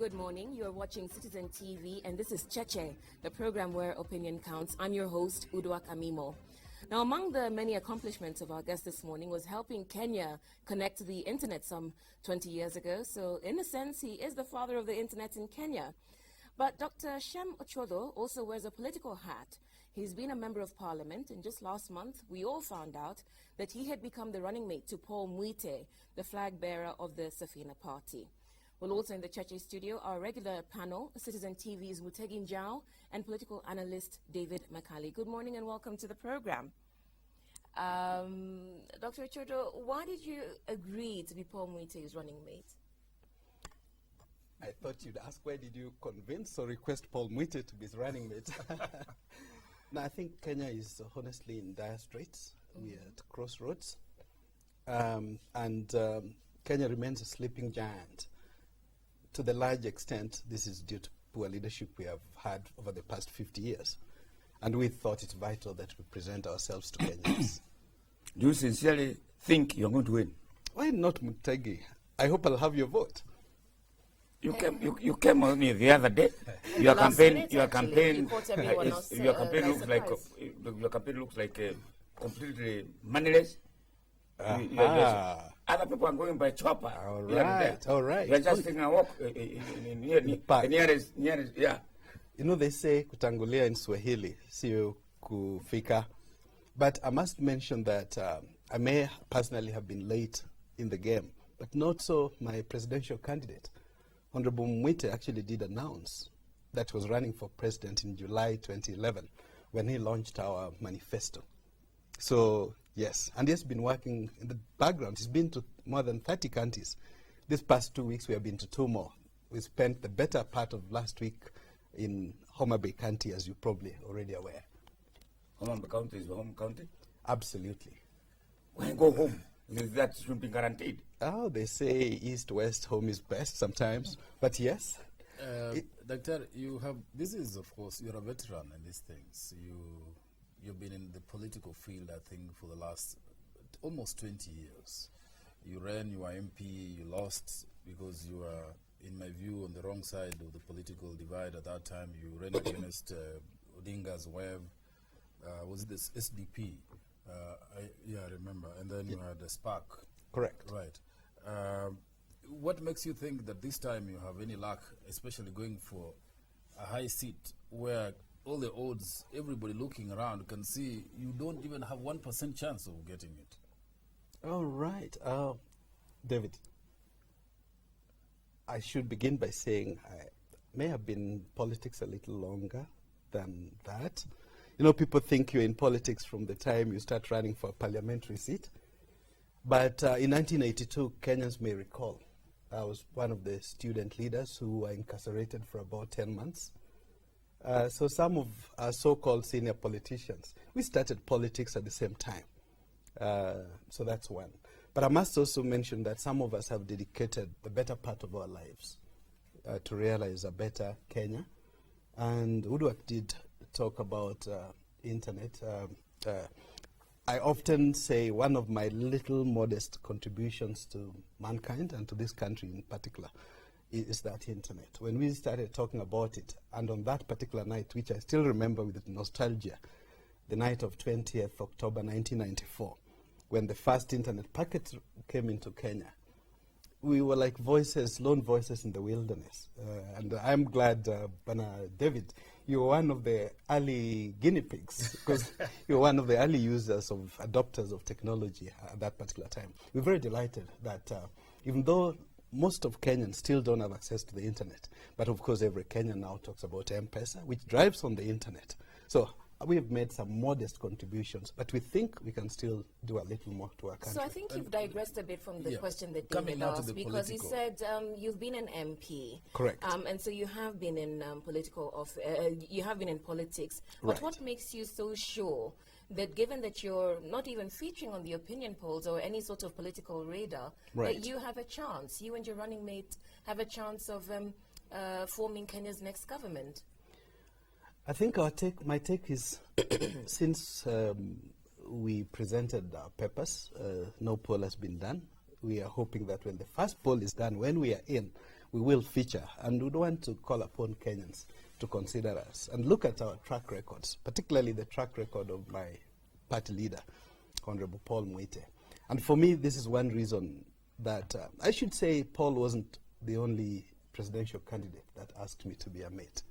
Good morning. You're watching Citizen TV, and this is Cheche, the program where opinion counts. I'm your host, Udwa Kamimo. Now, among the many accomplishments of our guest this morning was helping Kenya connect to the internet some 20 years ago. So, in a sense, he is the father of the internet in Kenya. But Dr. Shem Ochuodho also wears a political hat. He's been a member of parliament, and just last month, we all found out that he had become the running mate to Paul Mwite, the flag bearer of the Safina party. Well, also in the Cheche studio, our regular panel, Citizen TV's Mutegi Njau and political analyst David Makali. Good morning and welcome to the program. Dr. Ochuodho, why did you agree to be Paul Mwite's running mate? I thought you'd ask, why did you convince or request Paul Mwite to be his running mate? No, I think Kenya is honestly in dire straits. We're at crossroads. Kenya remains a sleeping giant. To the large extent, this is due to poor leadership we have had over the past 50 years. And we thought it vital that we present ourselves to Kenyans. Do you sincerely think you're going to win? Why not, Mutegi? I hope I'll have your vote. You came on me the other day. Your campaign looks like completely moneyless. Other people are going by chopper. All right. You're just taking a walk nearest, yeah. You know, they say kutangulia in Swahili, sio kufika. But I must mention that I may personally have been late in the game, but not so my presidential candidate. Honorable Mwite actually did announce that he was running for president in July 2011 when he launched our manifesto. So, yes, and he's been working in the background. He's been to more than 30 counties. This past 2 weeks, we have been to 2 more. We spent the better part of last week in Homa Bay County, as you're probably already aware. Homa Bay County is the home county? Absolutely. Why go home? That should be guaranteed. Oh, they say east-west home is best sometimes, but yes. Doctor, this is, of course, you're a veteran in these things. You've been in the political field, I think, for the last almost 20 years. You ran, you were MP, you lost because you were, in my view, on the wrong side of the political divide at that time. You ran against Odinga's wave. Was it this SDP? I remember. And then you had a spark. Correct. Right. What makes you think that this time you have any luck, especially going for a high seat where all the odds, everybody looking around can see you don't even have 1% chance of getting it? All right. David, I should begin by saying I may have been in politics a little longer than that. You know, people think you're in politics from the time you start running for a parliamentary seat. But in 1982, Kenyans may recall, I was one of the student leaders who were incarcerated for about 10 months. So some of our so-called senior politicians, we started politics at the same time. So that's one. But I must also mention that some of us have dedicated the better part of our lives to realize a better Kenya. And Udwa did talk about internet. I often say one of my little modest contributions to mankind and to this country in particular is that internet. When we started talking about it, and on that particular night, which I still remember with nostalgia, the night of 20th October 1994, when the first internet packet came into Kenya, we were like voices, lone voices in the wilderness. And I'm glad, David, you were one of the early guinea pigs, because you were one of the early users of adopters of technology at that particular time. We're very delighted that even though most of Kenyans still don't have access to the internet, but of course every Kenyan now talks about M-Pesa, which drives on the internet. So we have made some modest contributions, but we think we can still do a little more to our country. So I think you've digressed a bit from the question that David asked, because he said you've been an MP. Correct. And so you have been in you have been in politics. Right. But what makes you so sure that, given that you're not even featuring on the opinion polls or any sort of political radar, that you have a chance, you and your running mate have a chance of forming Kenya's next government? I think my take is, since we presented our papers, no poll has been done. We are hoping that when the first poll is done, when we are in, we will feature, and we'd want to call upon Kenyans to consider us and look at our track records, particularly the track record of my party leader, Honorable Paul Mwite. And for me, this is one reason that I should say Paul wasn't the only presidential candidate that asked me to be a mate.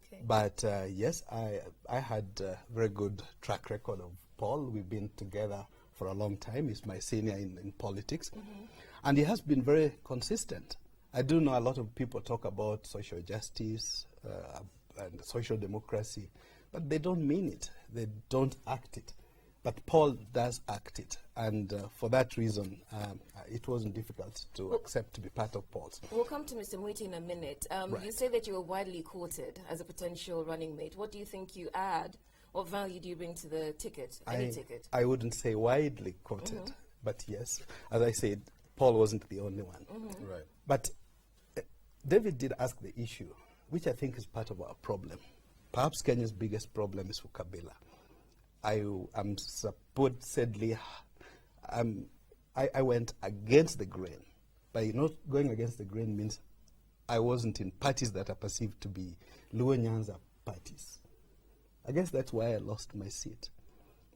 Okay. But yes, I had a very good track record of Paul. We've been together for a long time. He's my senior in politics. And he has been very consistent. I do know a lot of people talk about social justice and social democracy, but they don't mean it. They don't act it. But Paul does act it. And for that reason, it wasn't difficult to accept to be part of Paul's. We'll come to Mr. Mwiti in a minute. Right. You say that you were widely quoted as a potential running mate. What do you think you add? What value do you bring to the ticket, any ticket? I wouldn't say widely quoted, but yes, as I said, Paul wasn't the only one. Right. But David did ask the issue, which I think is part of our problem. Perhaps Kenya's biggest problem is for Kabila. I supposedly, I went against the grain. By not going against the grain means I wasn't in parties that are perceived to be Luo Nyanza parties. I guess that's why I lost my seat.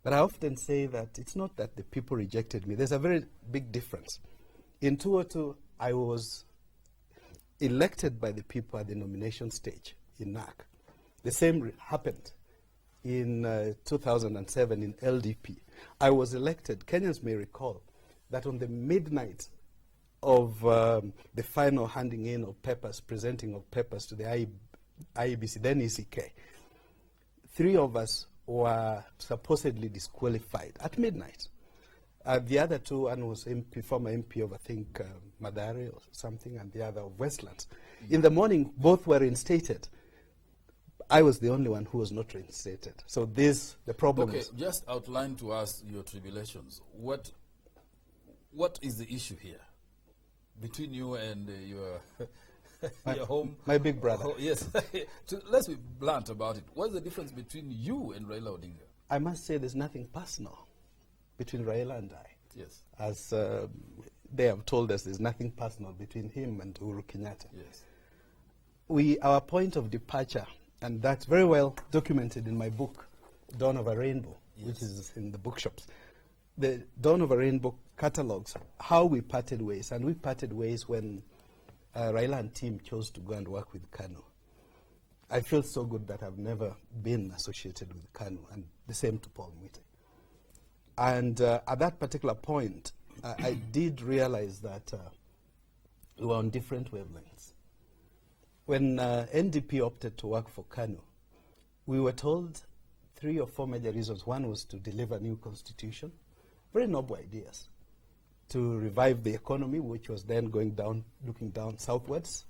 But I often say that it's not that the people rejected me. There's a very big difference. In 2002, I was elected by the people at the nomination stage in NAC. The same happened in 2007 in LDP. I was elected. Kenyans may recall that on the midnight of the final handing in of papers, presenting of papers to the IEBC, then ECK, 3 of us were supposedly disqualified at midnight. The other 2, one was former MP of, I think, Madare or something, and the other of Westlands. In the morning, both were reinstated. I was the only one who was not reinstated. So the problem Okay, is... just outline to us your tribulations. What is the issue here between you and your your home? My big brother. Yes. Let's be blunt about it. What's the difference between you and Raila Odinga? I must say there's nothing personal between Raila and I. Yes. As they have told us, there's nothing personal between him and Uhuru Kenyatta. Yes. Our point of departure, and that's very well documented in my book, Dawn of a Rainbow, which is in the bookshops. The Dawn of a Rainbow catalogues how we parted ways, and we parted ways when Raila and team chose to go and work with KANU. I feel so good that I've never been associated with KANU, and the same to Paul Mwite. And at that particular point, I did realize that we were on different wavelengths. When NDP opted to work for KANU, we were told 3 or 4 major reasons. One was to deliver a new constitution, very noble ideas, to revive the economy, which was then going down, looking down southwards,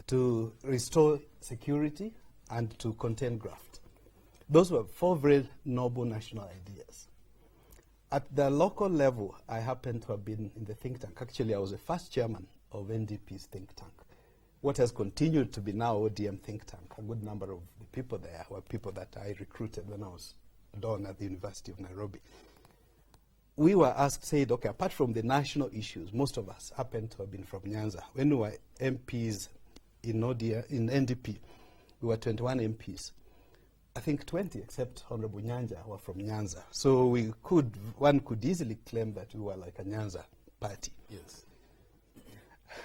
to restore security, and to contain graft. Those were 4 very noble national ideas. At the local level, I happened to have been in the think tank. Actually, I was the first chairman of NDP's think tank. What has continued to be now ODM think tank. A good number of the people there were people that I recruited when I was done at the University of Nairobi. We were asked, said, okay, apart from the national issues, most of us happened to have been from Nyanza. When we were MPs in NDP, we were 21 MPs. I think 20, except Honorable Nyanja, were from Nyanza. So one could easily claim that we were like a Nyanza party. Yes.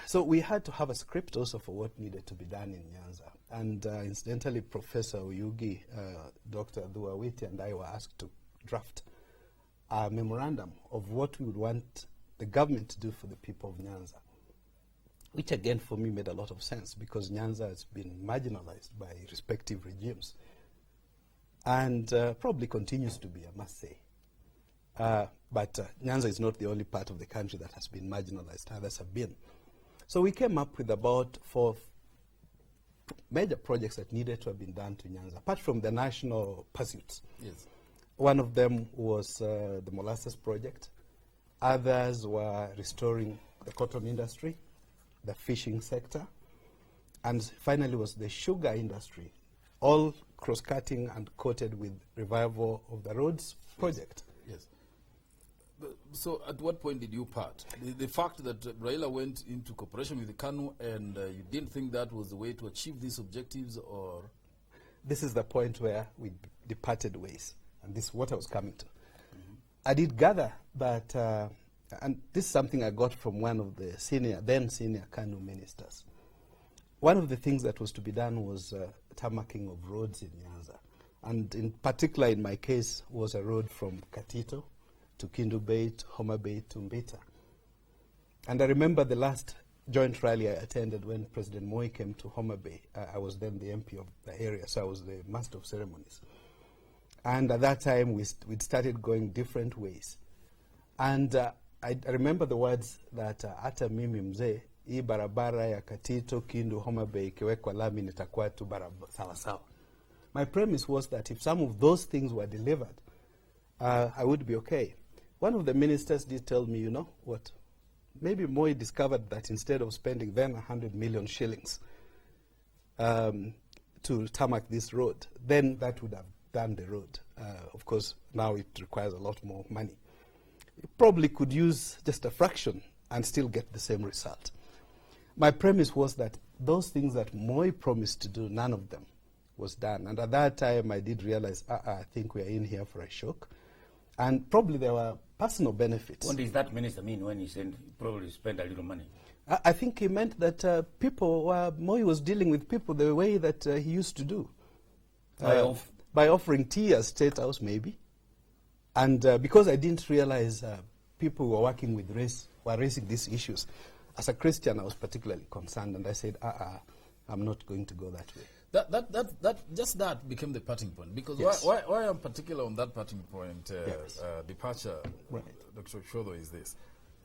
So we had to have a script also for what needed to be done in Nyanza. And incidentally, Professor Oyugi, Dr. Duawiti, and I were asked to draft a memorandum of what we would want the government to do for the people of Nyanza, which again for me made a lot of sense because Nyanza has been marginalized by respective regimes and probably continues to be, I must say. But Nyanza is not the only part of the country that has been marginalized. Others have been. So we came up with about 4 major projects that needed to have been done to Nyanza, apart from the national pursuits. Yes. One of them was the molasses project. Others were restoring the cotton industry, the fishing sector, and finally was the sugar industry, all cross-cutting and coated with revival of the roads project. Yes. So at what point did you part? The fact that Raila went into cooperation with the KANU and you didn't think that was the way to achieve these objectives, or? This is the point where we departed ways, and this is what I was coming to. I did gather that, and this is something I got from one of the then senior KANU ministers. One of the things that was to be done was tarmacking of roads in Nyanza. And in particular, in my case, was a road from Katito to Kindu Bay, to Homa Bay, to Mbita. And I remember the last joint rally I attended when President Moi came to Homa Bay. I was then the MP of the area, so I was the master of ceremonies. And at that time, we'd started going different ways. And I remember the words that ata mimi mzee, hii barabara ya Katito, Kindu, Homa Bay, ikiwekwa lami nitakuwa tu barabara sawa sawa. My premise was that if some of those things were delivered, I would be okay. One of the ministers did tell me, you know what, maybe Moi discovered that instead of spending then 100 million shillings to tarmac this road, then that would have done the road. Of course, now it requires a lot more money. You probably could use just a fraction and still get the same result. My premise was that those things that Moi promised to do, none of them was done. And at that time, I did realize, I think we are in here for a shock. And probably there were personal benefits. What does that minister mean when he said probably spend a little money? I think he meant that Moi was dealing with people the way that he used to do. By offering tea as State House, maybe. And because I didn't realize people who were working with race were raising these issues, as a Christian, I was particularly concerned, and I said, I'm not going to go that way. That became the parting point. Because Yes. why I'm particular on that parting point, Yes. departure, Right. Dr. Ochuodho, is this.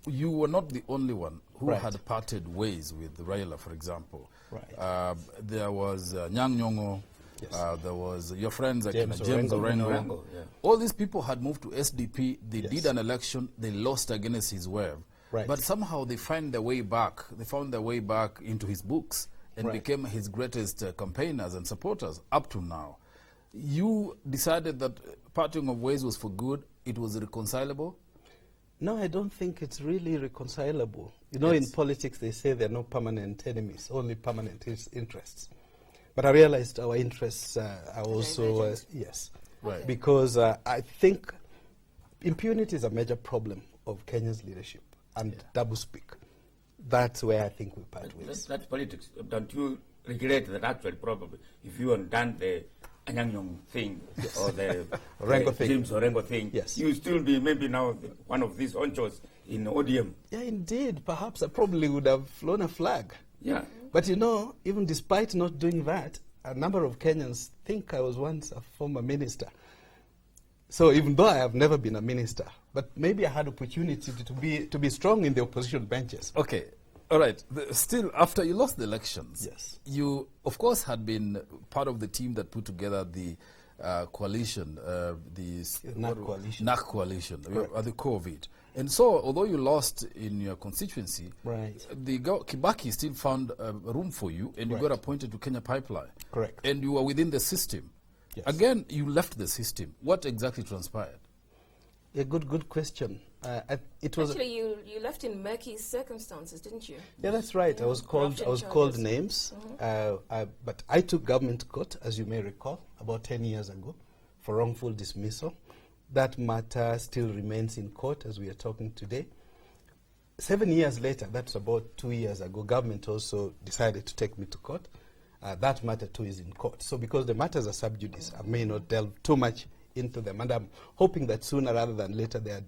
You were not the only one who Right. had parted ways with Raila, for example. Right. There was Nyang' Nyong'o. Yes. There was your friends like James James Orengo. Orengo. Yeah. All these people had moved to SDP. They Yes. did an election. They lost against his will. Right. But somehow they found their way back. They found their way back into his books and Right. became his greatest campaigners and supporters up to now. You decided that parting of ways was for good. It was reconcilable. No, I don't think it's really reconcilable. You know, Yes. in politics, they say there are no permanent enemies, only permanent interests. But I realized our interests are also, Divergent. yes. Right. Because I think impunity is a major problem of Kenya's leadership and doublespeak. That's where I think we part ways. That's politics. Don't you regret that actually probably if you had done the Anyang thing or the Orengo thing. James Orengo thing, Yes. you still be maybe now one of these honchos in ODM. Yeah, indeed. Perhaps I probably would have flown a flag. Yeah. But you know, even despite not doing that, a number of Kenyans think I was once a former minister. So even though I have never been a minister, but maybe I had opportunity to be strong in the opposition benches. Okay. All right. Still, after you lost the elections, Yes. you, of course, had been part of the team that put together the coalition, NAC coalition. NAC coalition, Correct. the COVID. And so, although you lost in your constituency, Right. Kibaki still found room for you, and you got Right. appointed to Kenya Pipeline. Correct. And you were within the system. Yes. Again, you left the system. What exactly transpired? A good question. It was Actually, you left in murky circumstances, didn't you? yeah, that's right. Yeah, I was called corruption names, but I took government to court, as you may recall, about 10 years ago, for wrongful dismissal. That matter still remains in court as we are talking today. 7 years later, that's about 2 years ago, government also decided to take me to court. That matter too is in court. So because the matters are sub judice, I may not delve too much into them, and I'm hoping that sooner rather than later they are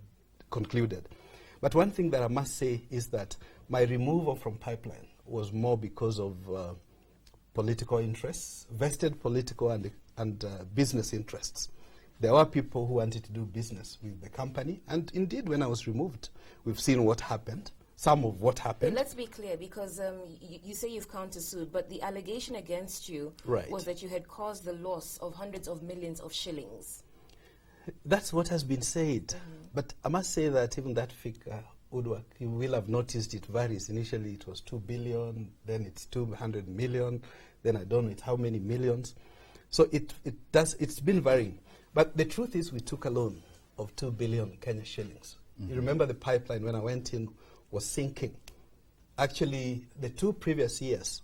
concluded. But one thing that I must say is that my removal from pipeline was more because of political interests, vested political and business interests. There were people who wanted to do business with the company, and indeed, when I was removed, we've seen what happened. Some of what But happened. let's be clear, because you say you've countersued, but the allegation against you Right. was that you had caused the loss of hundreds of millions of shillings. That's what has been said. But I must say that even that figure, Udwak, you will have noticed it varies. Initially it was 2 billion, then it's 200 million, then I don't know how many millions. So it's been varying. But the truth is we took a loan of 2 billion Kenya shillings You remember the pipeline when I went in was sinking. Actually, the 2 previous years,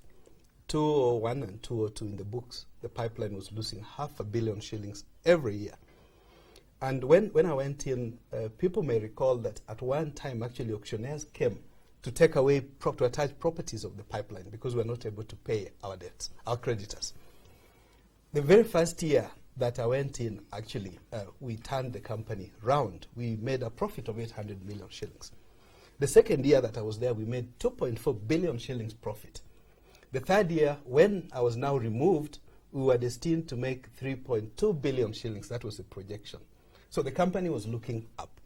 2001 and 2002 in the books, the pipeline was losing $500 million shillings every year. And when I went in, people may recall that at one time, actually, auctioneers came to take away, to attach properties of the pipeline because we were not able to pay our debts, our creditors. The very first year that I went in, actually, we turned the company round. We made a profit of 800 million shillings. The second year that I was there, we made 2.4 billion shillings profit. The third year, when I was now removed, we were destined to make 3.2 billion shillings. That was the projection. So the company was looking up.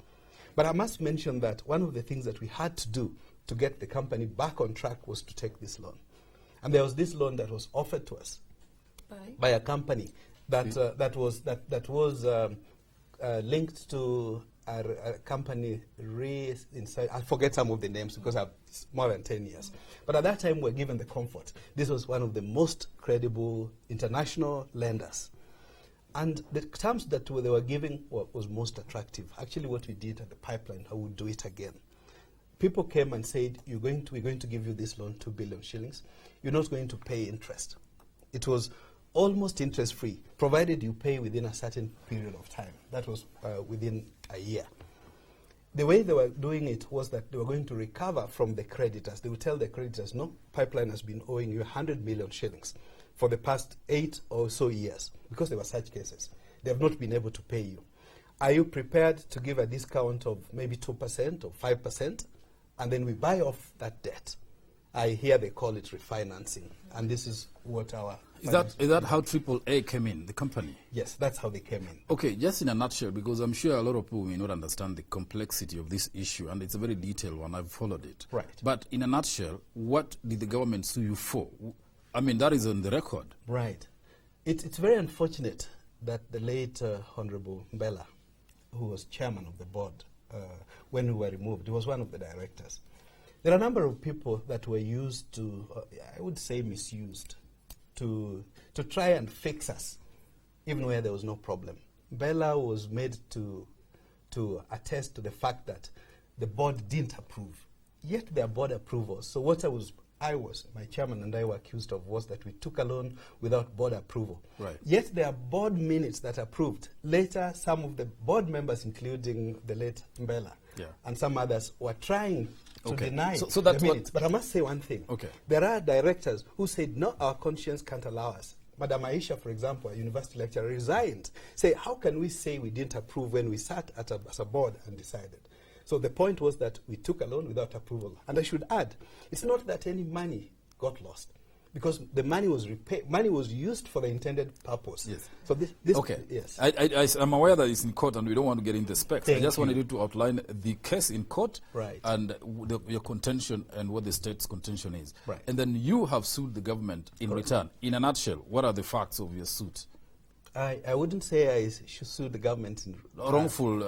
But I must mention that one of the things that we had to do to get the company back on track was to take this loan. And there was this loan that was offered to us by a company that was linked to a company inside. I forget some of the names because I've more than 10 years. But at that time, we were given the comfort. This was one of the most credible international lenders. And the terms that they were giving was most attractive. Actually, what we did at the pipeline, I would do it again. People came and said, we're going to give you this loan, 2 billion shillings. You're not going to pay interest. It was almost interest-free, provided you pay within a certain period of time. That was within a year. The way they were doing it was that they were going to recover from the creditors. They would tell the creditors, no, pipeline has been owing you 100 million shillings for the past 8 or so years, because there were such cases. They have not been able to pay you. Are you prepared to give a discount of maybe 2% or 5%? And then we buy off that debt. I hear they call it refinancing. And this is what our... Is that how AAA came in, the company? Yes, that's how they came in. Okay, just in a nutshell, because I'm sure a lot of people may not understand the complexity of this issue, and it's a very detailed one. I've followed it. Right. But in a nutshell, what did the government sue you for? I mean, that is on the record. Right. It's very unfortunate that the late Honorable Mbela, who was chairman of the board when we were removed, he was one of the directors. There are a number of people that were used to, I would say misused, to try and fix us, even where there was no problem. Mbela was made to attest to the fact that the board didn't approve, yet their board approvals. So what my chairman and I were accused of was that we took a loan without board approval. Right. Yet there are board minutes that approved. Later, some of the board members, including the late Mbela and some others, were trying to deny the minutes. But I must say one thing. Okay. There are directors who said, no, our conscience can't allow us. Madam Aisha, for example, a university lecturer, resigned. Say, how can we say we didn't approve when we sat as a board and decided? So the point was that we took a loan without approval. And I should add, it's not that any money got lost, because the money was used for the intended purpose. Yes. So this okay. Yes. I'm aware that it's in court, and we don't want to get into specs. I just wanted you to outline the case in court, right, and your contention and what the state's contention is. Right. And then you have sued the government in return. In a nutshell, what are the facts of your suit? I wouldn't say I should sue the government in wrongful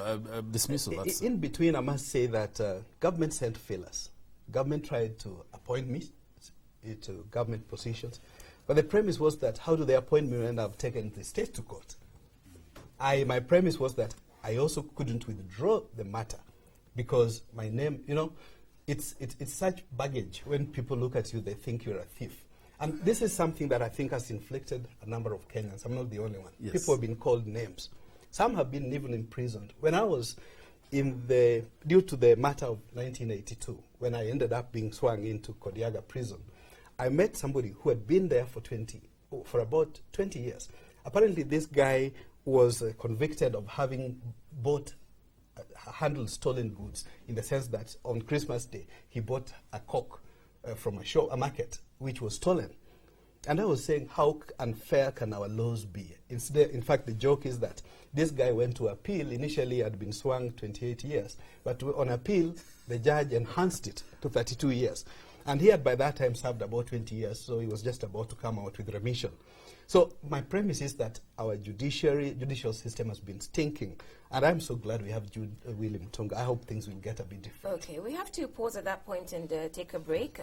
dismissal. In between, I must say that government sent fillers. Government tried to appoint me to government positions, but the premise was that how do they appoint me when I've taken the state to court? My premise was that I also couldn't withdraw the matter because my name, it's such baggage. When people look at you, they think you're a thief. And this is something that I think has inflicted a number of Kenyans. I'm not the only one. Yes. People have been called names. Some have been even imprisoned. When I was due to the matter of 1982, when I ended up being swung into Kodiaga prison, I met somebody who had been there for about 20 years. Apparently, this guy was convicted of having handled stolen goods, in the sense that on Christmas Day, he bought a cock from a market, which was stolen. And I was saying, how unfair can our laws be? In fact, the joke is that this guy went to appeal. Initially, had been swung 28 years. But on appeal, the judge enhanced it to 32 years. And he had by that time served about 20 years, so he was just about to come out with remission. So my premise is that our judicial system has been stinking. And I'm so glad we have William Tonga. I hope things will get a bit different. Okay, we have to pause at that point and take a break.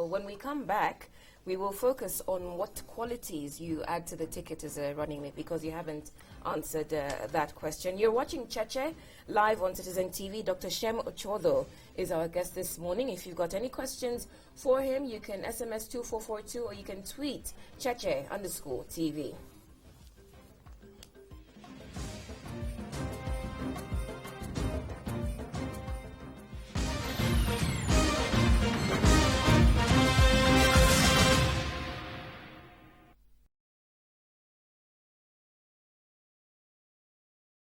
When we come back, we will focus on what qualities you add to the ticket as a running mate, because you haven't answered that question. You're watching Cheche live on Citizen TV. Dr. Shem Ochuodho is our guest this morning. If you've got any questions for him, you can SMS 2442 or you can tweet Cheche_TV.